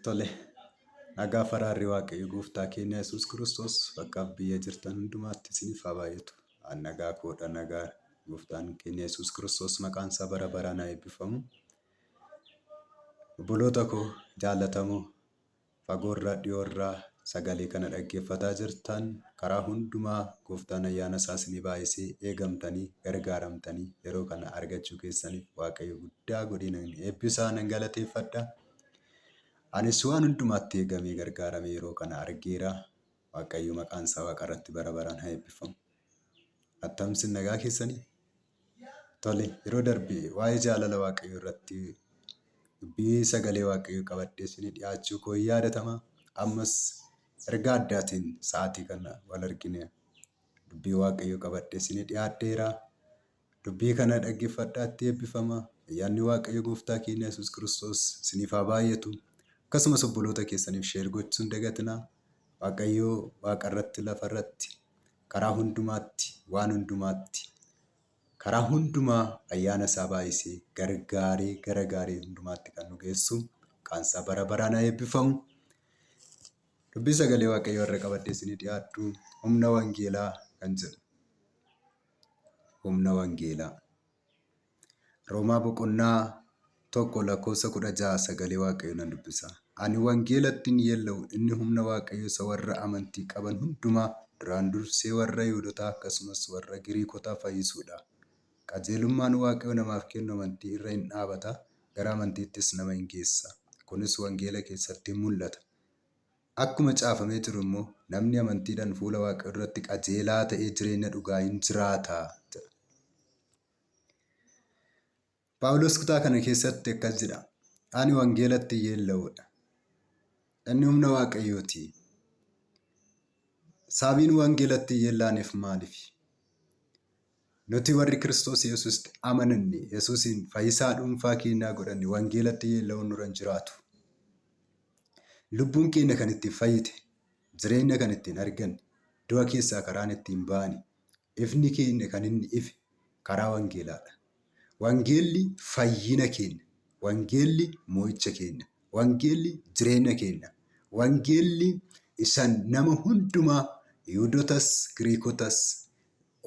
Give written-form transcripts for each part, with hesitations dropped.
Tole, nagaa faraarri Waaqayyo Gooftaa keenya Yesuus Kiristoos bakka biyya jirtan hundumaatti isiniif haa baay'atu. An nagaa koodha, nagaa Gooftaan keenya Yesuus Kiristoos maqaan isaa bara baraan haa eebbifamu. Obboloota koo jaallatamoo fagoorraa dhiyoorraa sagalee kana dhaggeeffataa jirtan karaa hundumaa Gooftaan ayyaana isaa isinii baay'isee eegamtanii gargaaramtanii yeroo kana argachuu keessaniif Waaqayyo guddaa godina eebbisaa nan galateeffadha. Anis waan hundumaatti eegamee gargaarame yeroo kana argeera. Waaqayyo maqaan isaa Waaqa irratti bara baraan haa eebbifamu. Attamsin nagaa keessanii? Tole, yeroo darbe waa'ee jaalala Waaqayyo irratti dubbii sagalee Waaqayyo qabadhee isinii dhiyaachuu koo hin yaadatama. Ammas ergaa addaatiin sa'aatii kana wal argine dubbii Waaqayyo qabadhee isinii dhiyaadheera. Dubbii kana dhaggeeffadhaatti eebbifama. Ayyaanni Waaqayyo Gooftaa keenya Yesuus Kiristoos isiniif haa baay'atu. Akkasumas obboloota keessaniif sheer gochuun dagatinaa. Waaqayyo Waaqa irratti lafa irratti karaa hundumaatti waan hundumaatti karaa hundumaa ayyaana isaa baay'isee gargaaree gara gaarii hundumaatti kan nu geessu maqaan isaa bara baraan haa eebbifamu. Dubbii sagalee Waaqayyo irra qabadhee isinii dhiyaadhu humna wangeelaa kan jedhu. Humna wangeelaa. Roomaa boqonnaa 1:16 sagalee Waaqayyo nan dubbisa. Ani wangeelatti hin yeella'u, inni humna Waaqayyo isa warra amantii qaban hundumaa duraan dursee warra Yihuudootaa akkasumas warra Giriikotaa fayyisuudha. Qajeelummaan Waaqayyo namaaf kennu amantii irra hin dhaabata, gara amantiittis nama hin geessa. Kunis wangeela keessatti mul'ata. Akkuma caafamee jiru immoo namni amantiidhaan fuula Waaqayyo duratti qajeelaa ta'ee jireenya dhugaa hin jiraata jedha. Phaawulos kutaa kana keessatti akkas jedha. Ani wangeelatti hin yeella'uudha. Inni humna Waaqayyooti. Sababiin wangeelatti hin yeellaaneef maaliif? Nuti warri Kiristoos Yesuusitti amananne, Yesuusin fayyisaa dhuunfaa keenyaa godhanne wangeelatti yeella'uun nurra hin jiraatu. Lubbuun keenya kan ittiin fayyite, jireenya kan ittiin arganne, du'a keessaa karaan ittiin baane, ifni keenya kan inni ife karaa wangeelaadha. Wangeelli fayyina keenya, wangeelli mo'icha keenya, wangeelli jireenya keenya, wangeelli isaan nama hundumaa Yihuudootas, Giriikotas,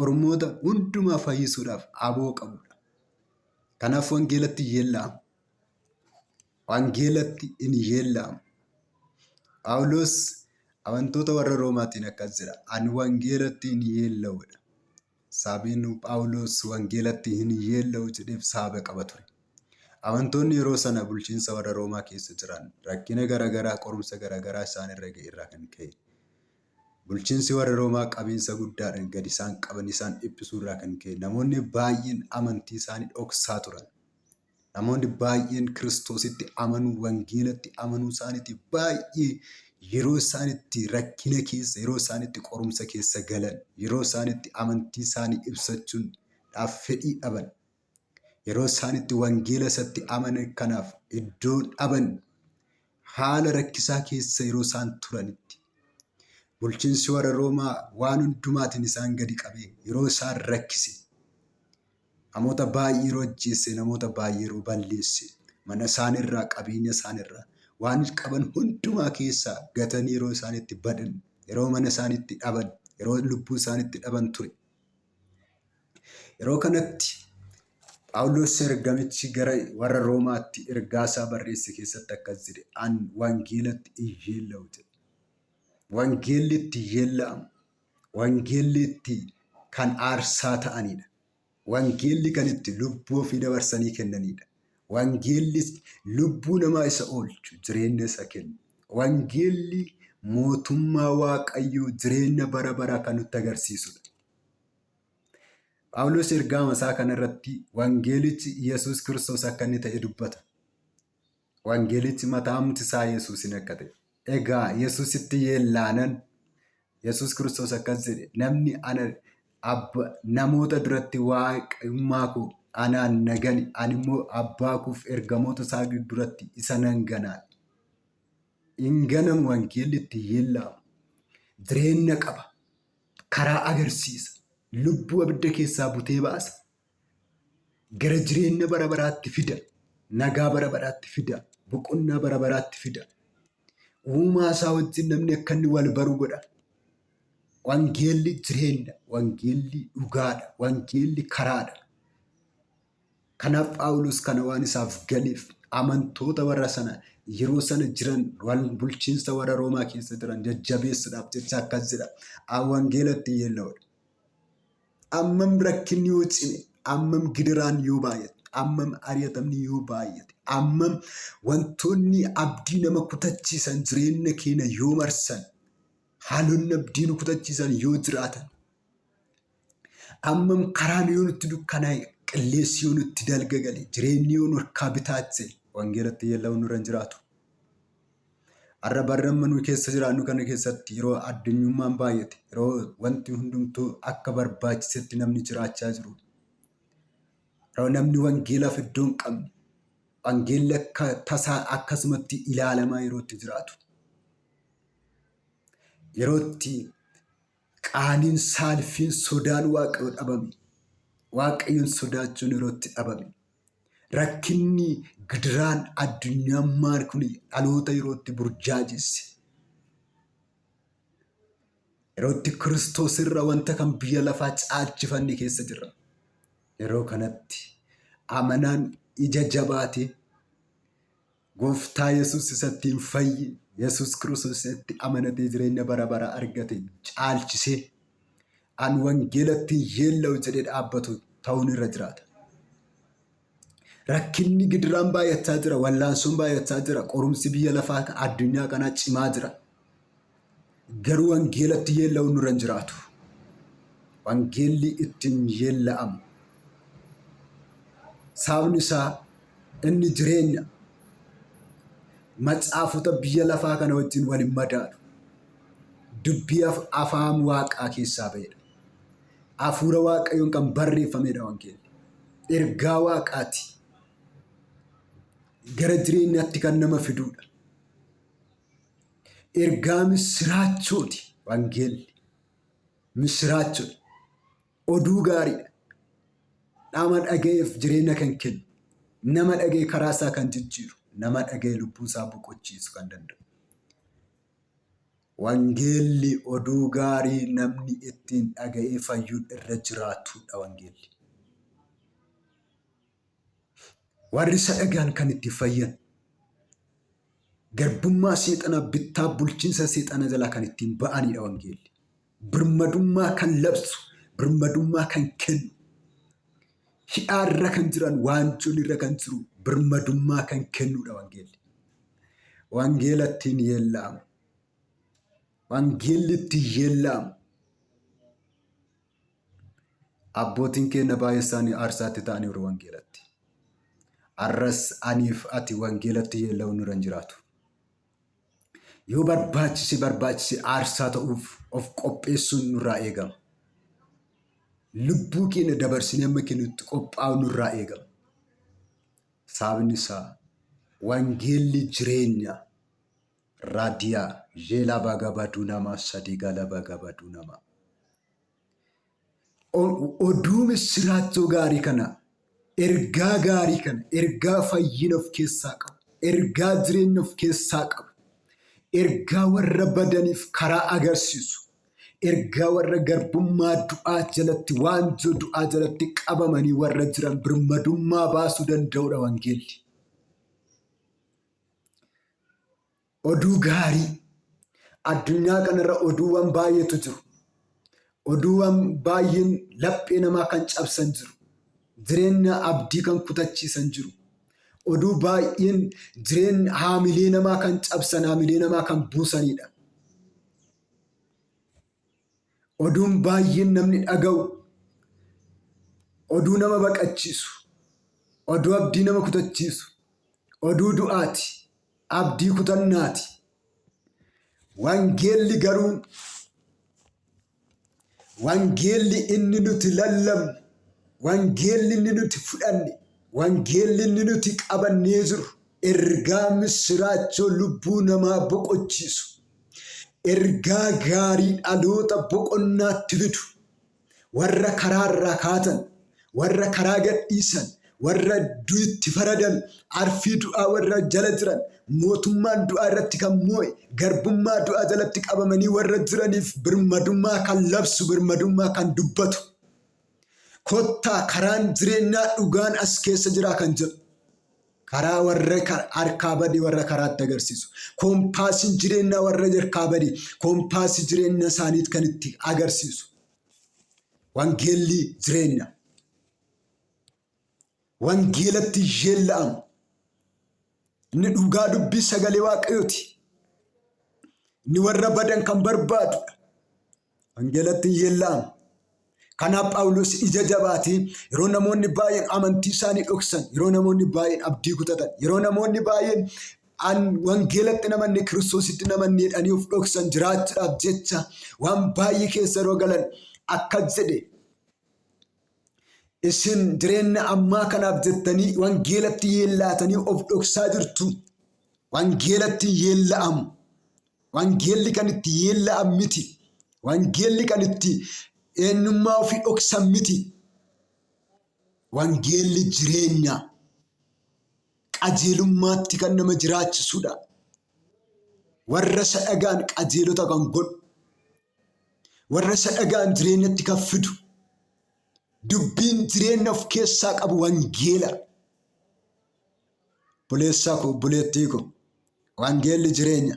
Oromoota hundumaa fayyisuudhaaf aboo qabudha. Kanaaf wangeelatti hin yeella'amu. Wangeelatti hin yeella'amu. Phaawulos amantoota warra Roomaatiin akkas jedha. Ani wangeelatti hin yeella'uudha. Sababiin Phaawulos wangeelatti hin yeella'u jedheef sababa qaba ture. Amantoonni yeroo sana bulchiinsa warra Roomaa keessa jiran rakkina garaagaraa, qorumsa garaagaraa isaan irra ga'e irraa kan ka'e. Bulchiinsi warra Roomaa qabiinsa guddaadhaan gadi isaan qaban isaan dhiphisuu irraa kan ka'e. Namoonni baay'een amantii isaanii dhoksaa turan. Namoonni baay'een Kiristoositti amanuu, wangeelatti amanuu isaaniitti baay'ee yeroo isaan itti rakkina keessa, yeroo isaan itti qorumsa keessa galan, yeroo isaan itti amantii isaanii ibsachuudhaaf fedhii dhaban, yeroo isaan itti wangeela isatti amanan kanaaf iddoo dhaban, haala rakkisaa keessa yeroo isaan turanitti bulchiinsi warra Roomaa waan hundumaatiin isaan gadi qabee yeroo isaan rakkise, namoota baay'ee yeroo ajjeesse, namoota baay'ee yeroo balleesse, mana isaanirraa, qabeenya isaanirraa waan qaban hundumaa keessaa gatanii yeroo isaan itti badan, yeroo mana isaaniitti dhaban, yeroo lubbuu isaaniitti dhaban ture. Yeroo kanatti Phaawulos ergamichi gara warra Roomaatti ergaa isaa barreesse keessatti akkas jedhe. An wangeelatti hin yeella'u jedhe. Wangeelli itti yeella'amu, wangeelli itti kan aarsaa ta'anidha. Wangeelli kan itti lubbuu ofii dabarsanii kennanidha. Wangeelli lubbuu namaa isa oolchu, jireenya isa kennu. Wangeelli mootummaa Waaqayyoo jireenya bara baraa kan nutti agarsiisudha. Phaawulos ergaa isaa kanarratti wangeelichi Yesuus Kiristoos akka inni ta'e dubbata. Wangeelichi mataamti isaa Yesuusin akka ta'e. Egaa Yesuusitti yeellaanan Yesuus Kiristoos akkas jedhe. Namni namoota duratti waaqummaa koo anaan nagani, ani immoo abbaa koof ergamoota isaa duratti isa nan ganaan. Hin ganamu wangeelli itti yeella'amu. Jireenya qaba. Karaa agarsiisa. Lubbuu abidda keessaa butee baasa. Gara jireenya bara baraatti fida. Nagaa bara baraatti fida. Boqonnaa bara baraatti fida. uumaa isaa wajjin namni akka inni wal baru godha. Wangeelli jireenya, wangeelli dhugaadha, wangeelli karaadha. Kanaaf Phaawulos kana waan isaaf galeef amantoota warra sana yeroo sana jiran wal bulchiinsa warra Roomaa keessa jiran jajjabeessuudhaaf jecha akkas jedha. Wangeelatti yeella'udha. Ammam rakkinni yoo cime, ammam gidiraan yoo baay'ate, ammam ari'atamni yoo baay'ate, ammam wantoonni abdii nama kutachiisan jireenya keenya yoo marsan, haalonni abdii nu kutachiisan yoo jiraatan, ammam karaan yoo nutti dukkanaa'e, qilleensi yoo nutti dalgagale, jireenyi yoo nu harkaa bitaache, wangeelatti yeella'uun nurra hin jiraatu. Har'a barramma nu keessa jiraannu kana keessatti yeroo addunyummaan baay'ate, yeroo wanti hundumtuu akka barbaachisetti namni jiraachaa jiru, yeroo namni wangeelaaf iddoo hin qabne, wangeelli akka tasaa akkasumatti ilaalamaa yerootti jiraatu, yerootti qaaniin saalfiin sodaan waaqayyo dhabame, waaqayyoon sodaachuun yerootti dhabame, rakkinni gidiraan addunyummaan kun dhaloota yerootti burjaajesse, yerootti Kiristoos irra wanta kan biyya lafaa caalchifanne keessa jirra. Yeroo kanatti amanaan ija jabaate gooftaa Yesuus isatti hin fayye, Yesuus Kiristoos isatti amanatee jireenya bara bara argate caalchisee an wangeelatti yeella'u jedhee dhaabbatu ta'uun irra jiraata. Rakkinni gidiraan baay'achaa jira, wallaansoon baay'achaa jira, qorumsi biyya lafaa addunyaa kanaa cimaa jira. Garuu wangeelatti yeella'uun nurra hin jiraatu. Wangeelli ittiin yeella'amu. Sababni isaa inni jireenya matsaafota biyya lafaa kana wajjin wal hin madaalu. Dubbii afaan waaqaa keessaa ba'edha. Hafuura waaqayyoon kan barreeffamedha wangeelli. Ergaa waaqaati. Gara jireenyaatti kan nama fidudha. Ergaa misiraachooti wangeelli. Misiraachoodha. Oduu gaariidha. Nama dhaga'eef jireenya kan kennu, nama dhaga'e karaa isaa kan jijjiiru, nama dhaga'e lubbuu isaa boqochiisu kan danda'u. Wangeelli oduu gaarii namni ittiin dhaga'ee fayyuun irra jiraatudha wangeelli. Warri isa dhagaan kan itti fayyan, garbummaa seexanaa bittaa bulchiinsa seexana jalaa kan ittiin ba'anidha wangeelli. Birmadummaa kan labsu, birmadummaa kan kennu, hidhaarra kan jiran, waanjoon irra kan jiru, birmadummaa kan kennudha wangeelli. Wangeela ittiin yeella'amu. Wangeelli ittiin yeella'amu. Abbootiin keenya baay'ee isaanii aarsaatti ta'aniiru wangeelatti. Har'as aniif ati wangeelatti yeella'uun nurra hin jiraatu. Yoo barbaachise aarsaa ta'uuf of qopheessuun nurraa eegama. Lubbuu keenya dabarsinee amma kennutti qophaa'u nurraa eegama. Sababni isaa wangeelli jireenya raadiyaa jeelaa bagabaduu namaa sadii galaba gabaduu namaa. Oduu misiraachoo gaarii kana, ergaa gaarii kana, ergaa fayyina of keessaa qabu, ergaa jireenya of keessaa qabu, ergaa warra badaniif karaa agarsiisu, ergaa warra garbummaa du'aa jalatti, waanjoo du'aa jalatti qabamanii warra jiran birmadummaa baasuu danda'udha wangeelli. Oduu gaarii. Addunyaa kanarra oduuwwan baay'eetu jiru. Oduuwwan baay'een laphee namaa kan cabsan jiru. Jireenya abdii kan kutachiisan jiru. Oduu baay'een jireenya haamilee namaa kan cabsan, haamilee namaa kan buusanidha. Oduun baay'een namni dhaga'u, oduu nama baqachiisu, oduu abdii nama kutachiisu, oduu du'aati, abdii kutannaati. Wangeelli garuu, wangeelli inni nuti lallabnu, wangeelli inni nuti fudhanne, wangeelli inni nuti qabannee jiru, ergaa misiraachoo lubbuu namaa boqochiisu, ergaa gaarii dhaloota boqonnaatti fidu, warra karaa irraa kaatan, warra karaa gadhiisan, warra du'itti faradan, arfii du'aa warra jala jiran, mootummaan du'aa irratti kan mo'e, garbummaa du'aa jalatti qabamanii warra jiraniif birmadummaa kan labsu, birmadummaa kan dubbatu. Kottaa karaan jireenyaa dhugaan as keessa jira kan jedhu. Karaa warra harkaa badii warra karaatti agarsiisu. Koompaasiin jireenyaa warra harkaa badii koompaasii jireenya isaaniit kan itti agarsiisu. Wangeelli jireenya. Wangeelatti yeella'amu. Inni dhugaa dubbii sagalee Waaqayyooti. Inni warra badan kan barbaadudha. Wangeelatti yeella'amu. Kanaaf Phaawulos ija jabaatii yeroo namoonni baay'een amantii isaanii dhoksan, yeroo namoonni baay'een abdii kutatan, yeroo namoonni baay'een wangeelatti namanne Kiristoositti namanne jedhanii of dhoksan jiraachuudhaaf jecha waan baay'ee keessa yeroo galan akkas jedhe. Isin jireenya ammaa kanaaf jettanii wangeelatti yeellaatanii of dhoksaa jirtu. Wangeelatti yeella'amu. Wangeelli kan itti yeella'amu miti. Wangeelli kan itti eenyummaa ofii dhoksan miti. Wangeelli jireenya. Qajeelummaatti kan nama jiraachisudha. Warra isa dhagaan qajeelota kan godhu. Warra isa dhagaan jireenyatti kan fidu. Dubbiin jireenya of keessaa qabu wangeela. Buleessaa koo buleettii koo. Wangeelli jireenya.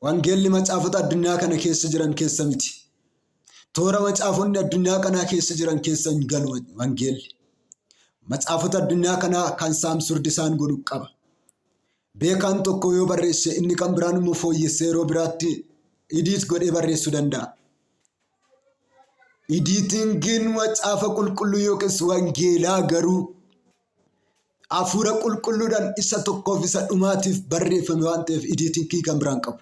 Wangeelli macaafota addunyaa kana keessa jiran keessa miti. Toora macaafonni addunyaa kanaa keessa jiran keessa hin galu wangeelli. Macaafota addunyaa kanaa kan saamsurdi isaan godhu qaba. Beekaan tokko yoo barreesse inni kan biraan immoo fooyyessee yeroo biraatti idiit godhee barreessuu danda'a. Idiitiin macaafa qulqulluu yookiis wangeelaa garuu hafuura qulqulluudhaan isa tokkoof isa dhumaatiif barreeffame waan ta'eef idiitiin kan biraan qabu.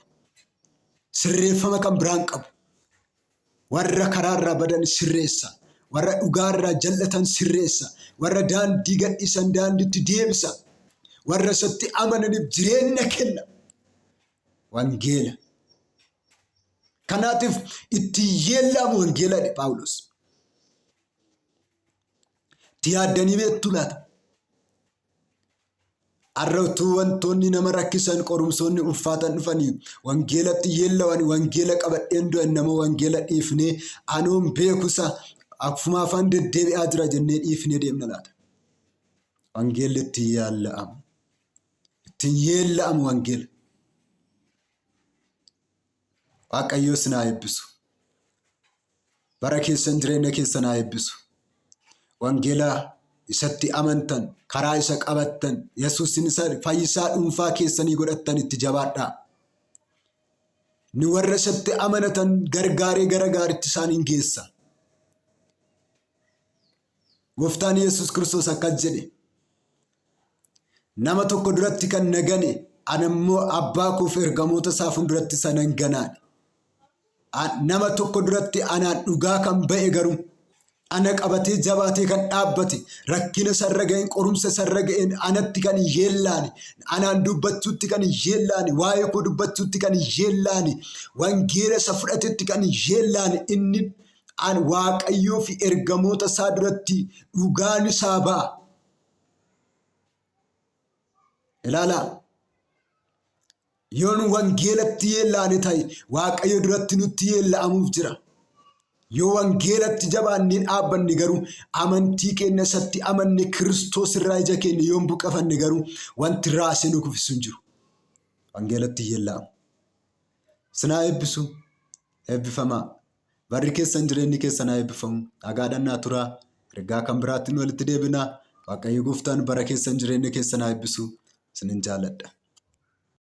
Sirreeffama kan biraan qabu. Warra karaarraa badan sirreessa. Warra dhugaarraa jal'atan sirreessa. Warra daandii gadhiisan daandiitti deebisa. Warra isatti amananiif jireenya kenna. Wangeela. Kanaatiif itti yeella'amu wangeeladha Phaawulos. Itti yaaddanii beektu laata? Arrautuu wantoonni nama rakkisan qorumsoonni ulfaatan dhufanii wangeelatti yeella'an wangeela qabadheen du'an nama wangeela dhiifnee anoon beekusa akkuma afaan deddeebi'aa jira jennee dhiifnee deemna laata? Wangeelli itti yeella'amu. Itti yeella'amu wangeela. Waaqayyo isin haa eebbisu. Bara keessan jireenya keessan haa eebbisu. Wangeela isatti amantan, karaa isa qabattan, Yesuusin isa fayyisaa dhuunfaa keessanii godhattan itti jabaadhaa. Ni warra isatti amanatan gargaaree gara gaariitti isaan hin geessa. Gooftaan Yesuus Kiristoos akkas jedhe. Nama tokko duratti kan nagane, ana immoo abbaa koof ergamoota isaa fuulduratti isa nan ganaan. Nama tokko duratti anaan dhugaa kan ba'e garuu ana qabatee jabaatee kan dhaabbate rakkina sarra ga'een qorumsa sarra ga'een anatti kan yeellaani anaan dubbachuutti kan yeellaani waa'ee koo dubbachuutti kan yeellaani wangeela isa fudhatetti kan yeellaani inni Waaqayyoo fi ergamoota isaa duratti dhugaan isaa ba'a. Ilaalaa. Yoon wangeelatti yeellaane ta'e Waaqayyo duratti nutti yeella'amuuf jira. Yoo wangeelatti jabaannee dhaabbanne garuu amantii keenya isatti amanne Kiristoos irraa ija keenya yoon buqafanne garuu wanti raasee nu kuffisu hin jiru. Wangeelatti yeella'amu. Sinaa eebbisu eebbifamaa. Barri keessan jireenyi keessan haa eebbifamu. Nagaadhaan naa turaa. Ergaa kan biraatti nu walitti deebinaa. Waaqayyo Gooftaan bara keessan jireenya keessan haa eebbisu. Isinin jaalladha.